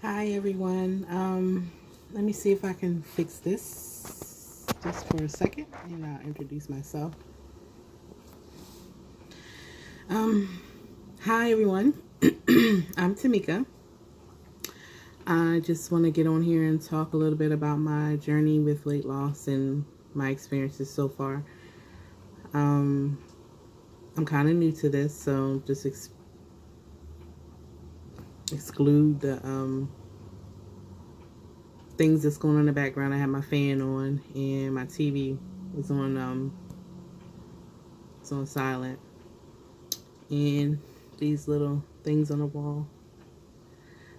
Hi everyone. Let me see if I can fix this just for a second and I'll introduce myself. Um, Hi everyone. I'm Tamika. I just want to get on here and talk a little bit about my journey with weight loss and my experiences so far. Um, I'm kind of new to this, so just exclude the things that's going on in the background. I have my fan on and my TV is on silent, and these little things on the wall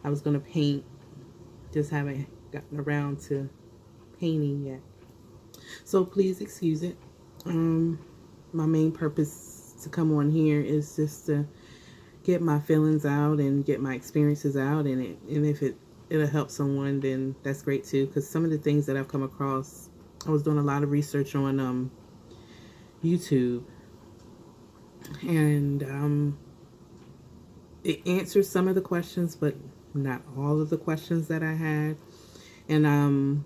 I was gonna paint, just haven't gotten around to painting yet. So please excuse it. Um, my main purpose to come on here is just to get my feelings out and get my experiences out, and if it'll help someone, then that's great too. Because some of the things that I've come across, I was doing a lot of research on YouTube, and it answers some of the questions, but not all of the questions that I had. And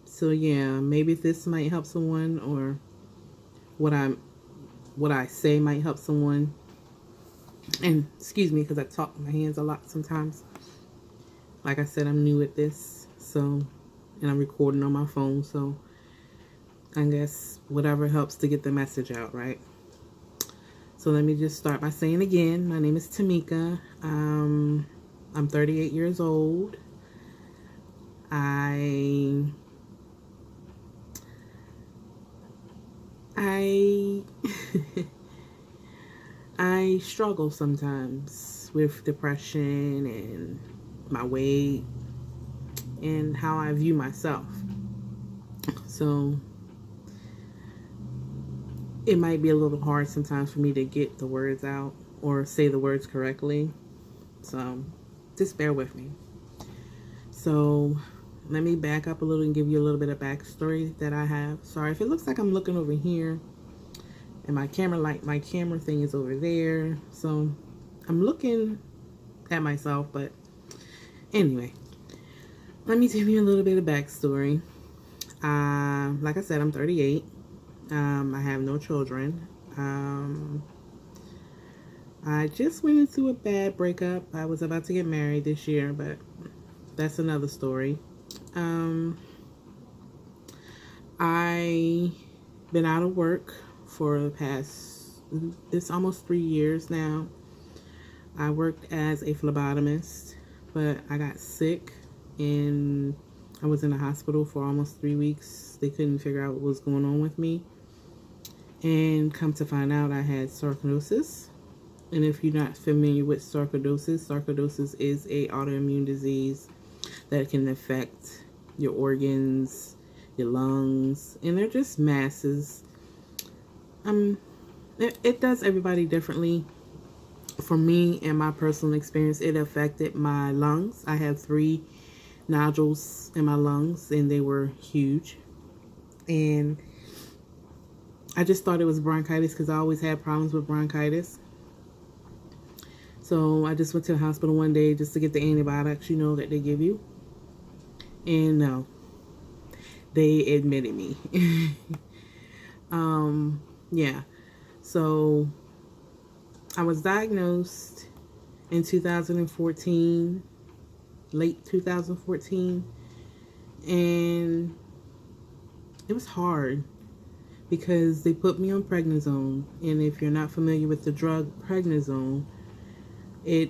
so yeah, maybe this might help someone, or what I'm what I say might help someone. And excuse me, because I talk with my hands a lot sometimes. Like I said, I'm new at this, so, and I'm recording on my phone, so I guess whatever helps to get the message out, right? So let me just start by saying again, my name is Tamika. I'm 38 years old. I I I struggle sometimes with depression and my weight and how I view myself. So it might be a little hard sometimes for me to get the words out or say the words correctly. So just bear with me. So let me back up a little and give you a little bit of backstory that I have. Sorry if it looks like I'm looking over here and my camera thing is over there. So I'm looking at myself, but anyway, let me give you a little bit of backstory. Like I said, I'm 38. I have no children. I just went into a bad breakup. I was about to get married this year, but that's another story. Um, I been out of work for the past, it's almost 3 years now. I worked as a phlebotomist, but I got sick and I was in the hospital for almost 3 weeks. They couldn't figure out what was going on with me. And come to find out, I had sarcoidosis. And if you're not familiar with sarcoidosis is a autoimmune disease that can affect your organs, your lungs, and they're just masses. It does everybody differently. For me and my personal experience, it affected my lungs. I have 3 nodules in my lungs, and they were huge. And I just thought it was bronchitis because I always had problems with bronchitis. So I just went to the hospital one day just to get the antibiotics, that they give you. And no, they admitted me. Yeah. So I was diagnosed in 2014, late 2014, and it was hard because they put me on prednisone. And if you're not familiar with the drug prednisone, it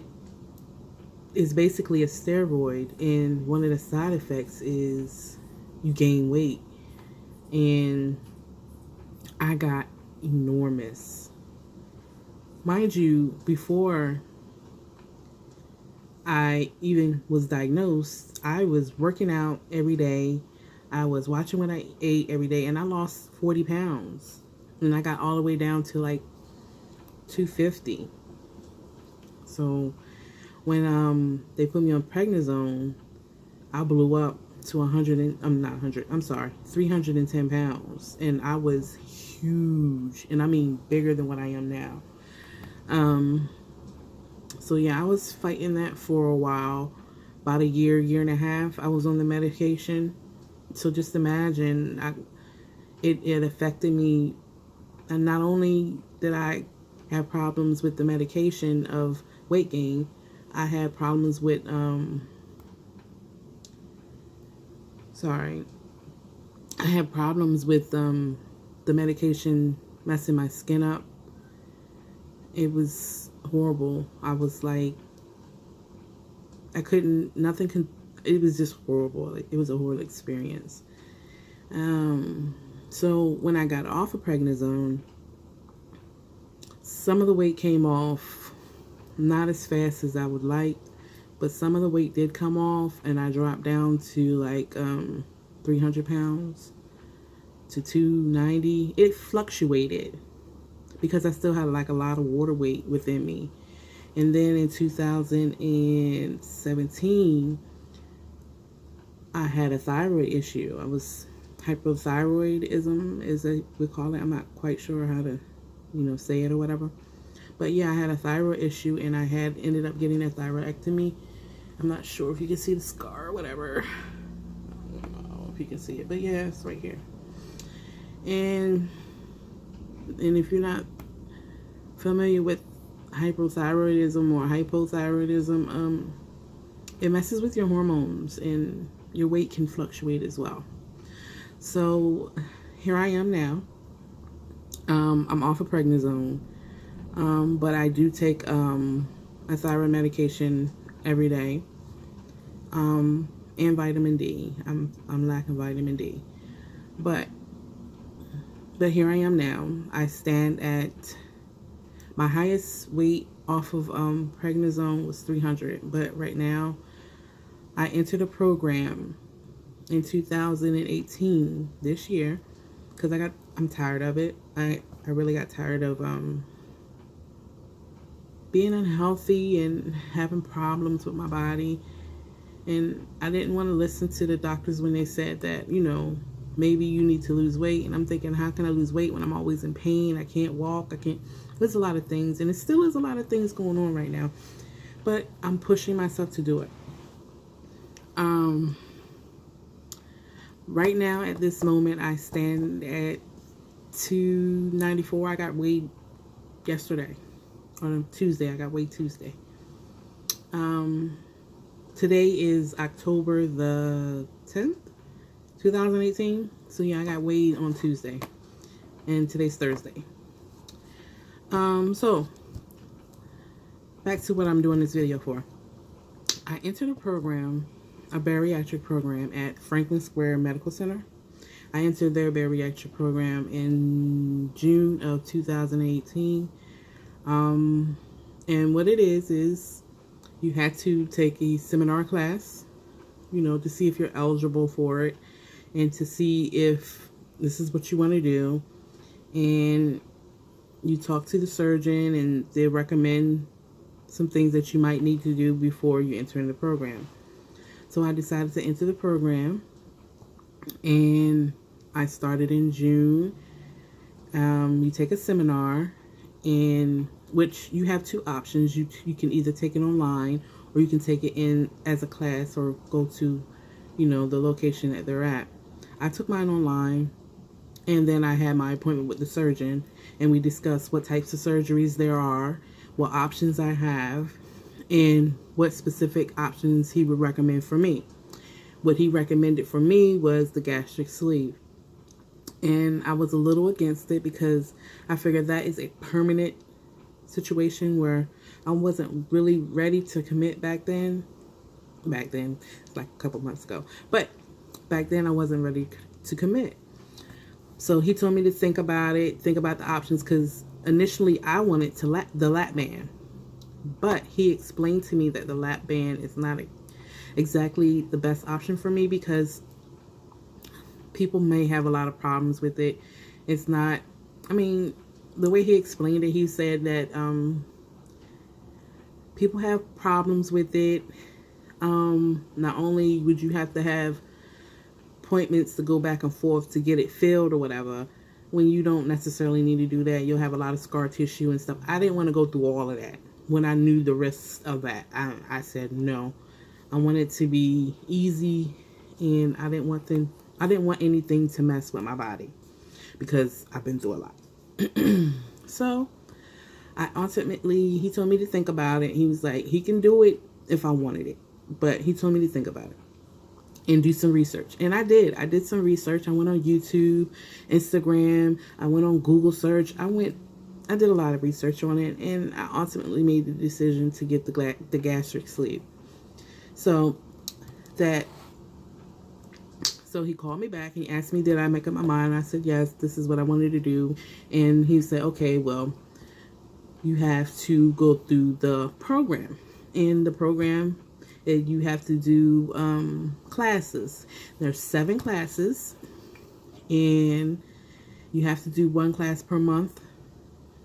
is basically a steroid, and one of the side effects is you gain weight. And I got enormous. Mind you, before I even was diagnosed, I was working out every day. I was watching what I ate every day, and I lost 40 pounds. And I got all the way down to like 250. So when they put me on prednisone, I blew up to 100 and I'm not 100. I'm sorry, 310 pounds, and I was huge, and I mean bigger than what I am now. So yeah, I was fighting that for a while, about a year and a half, I was on the medication. So just imagine, it affected me. And not only did I have problems with the medication of weight gain, I had problems with, I had problems with the medication messing my skin up. It was horrible. I was like, I couldn't, nothing can, it was just horrible. Like, it was a horrible experience. So when I got off of prednisone, some of the weight came off, not as fast as I would like, but some of the weight did come off, and I dropped down to like 300 pounds to 290. It fluctuated because I still had like a lot of water weight within me. And then in 2017, I had a thyroid issue. I was hypothyroidism, as we call it. I'm not quite sure how to, say it or whatever. But yeah, I had a thyroid issue, and I had ended up getting a thyroidectomy. I'm not sure if you can see the scar or whatever. I don't know if you can see it, but yeah, it's right here. And if you're not familiar with hypothyroidism or hypothyroidism, it messes with your hormones, and your weight can fluctuate as well. So here I am now. I'm off of prednisone, but I do take a thyroid medication every day, and vitamin D. I'm lacking vitamin D, but here I am now. I stand at my highest weight off of prednisone was 300, but right now I entered a program in 2018, this year, because I'm tired of it. I really got tired of being unhealthy and having problems with my body, and I didn't want to listen to the doctors when they said that, maybe you need to lose weight. And I'm thinking, how can I lose weight when I'm always in pain? I can't walk. There's a lot of things, and it still is a lot of things going on right now, but I'm pushing myself to do it. Right now, at this moment, I stand at 294. I got weighed yesterday, on Tuesday. I got weighed Tuesday. Today is October the 10th, 2018. So yeah, I got weighed on Tuesday, and today's Thursday. So back to what I'm doing this video for. I entered a bariatric program at Franklin Square Medical Center. I entered their bariatric program in June of 2018. And what it is you had to take a seminar class, to see if you're eligible for it, and to see if this is what you want to do. And you talk to the surgeon, and they recommend some things that you might need to do before you enter in the program. So I decided to enter the program, and I started in June. You take a seminar, in which you have two options. You can either take it online, or you can take it in as a class, or go to, the location that they're at. I took mine online, and then I had my appointment with the surgeon, and we discussed what types of surgeries there are, what options I have, and what specific options he would recommend for me. What he recommended for me was the gastric sleeve. And I was a little against it because I figured that is a permanent situation where I wasn't really ready to commit back then. It's like a couple months ago. But back then I wasn't ready to commit. So he told me to think about it, think about the options, because initially I wanted the lap band. But he explained to me that the lap band is not exactly the best option for me, because people may have a lot of problems with it. It's not, the way he explained it, he said that people have problems with it. Not only would you have to have appointments to go back and forth to get it filled or whatever, when you don't necessarily need to do that. You'll have a lot of scar tissue and stuff. I didn't want to go through all of that. When I knew the risks of that, I said no. I want it to be easy, and I didn't want anything to mess with my body because I've been through a lot. So he told me to think about it. He was like, he can do it if I wanted it, but he told me to think about it and do some research. And I did. I did some research. I went on YouTube, Instagram. I went on Google search. I did a lot of research on it, and I ultimately made the decision to get the gastric sleeve. So he called me back and he asked me, did I make up my mind? I said, yes, this is what I wanted to do. And he said, okay, well, you have to go through the program. In the program, you have to do classes. There's 7 classes, and you have to do 1 class per month.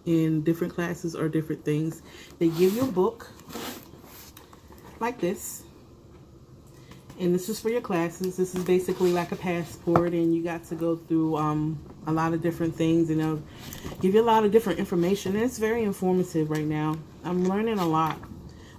And different classes are different things. They give you a book like this, and this is for your classes. This is basically like a passport, and you got to go through a lot of different things, and they'll give you a lot of different information. And it's very informative right now. I'm learning a lot.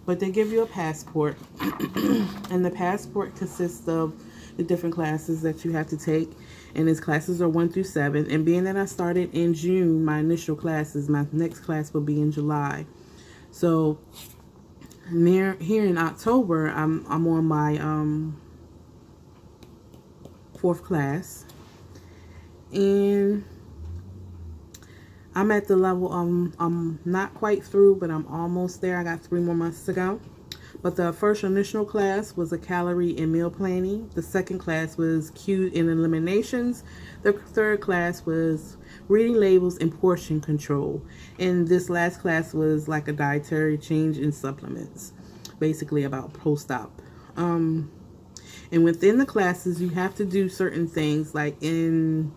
But they give you a passport, and the passport consists of the different classes that you have to take, and his classes are 1 through 7. And being that I started in June, my initial classes, my next class will be in July. So here in October, I'm on my 4th class, and I'm at the level, I'm not quite through, but I'm almost there. I got 3 more months to go. But the first initial class was a calorie and meal planning. The second class was cue and eliminations. The third class was reading labels and portion control. And this last class was like a dietary change in supplements, basically about post-op. And within the classes, you have to do certain things, like you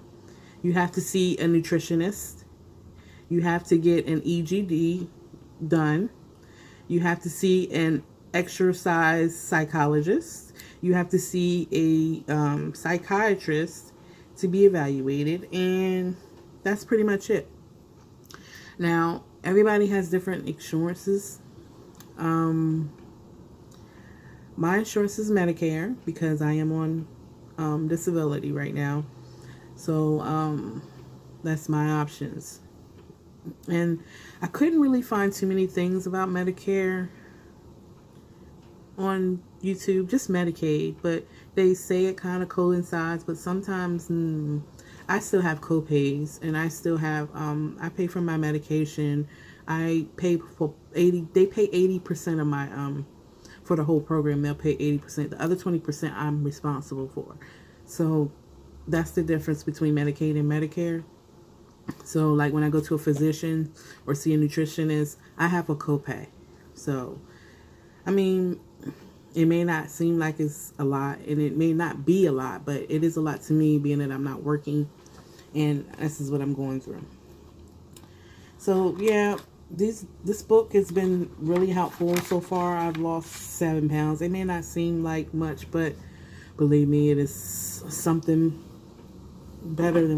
have to see a nutritionist. You have to get an EGD done. You have to see an exercise psychologist. You have to see a psychiatrist to be evaluated. And that's pretty much it. Now, everybody has different insurances. My insurance is Medicare because I am on disability right now. So that's my options. And I couldn't really find too many things about Medicare on YouTube, just Medicaid, but they say it kind of coincides, but sometimes I still have co-pays, and I still have I pay for my medication. I pay for they pay 80% of my for the whole program. They'll pay 80%. The other 20% I'm responsible for. So that's the difference between Medicaid and Medicare. So like when I go to a physician or see a nutritionist, I have a copay. So, I mean, it may not seem like it's a lot, and it may not be a lot, but it is a lot to me, being that I'm not working, and this is what I'm going through. So yeah, this book has been really helpful so far. I've lost 7 pounds. It may not seem like much, but believe me, it is something better than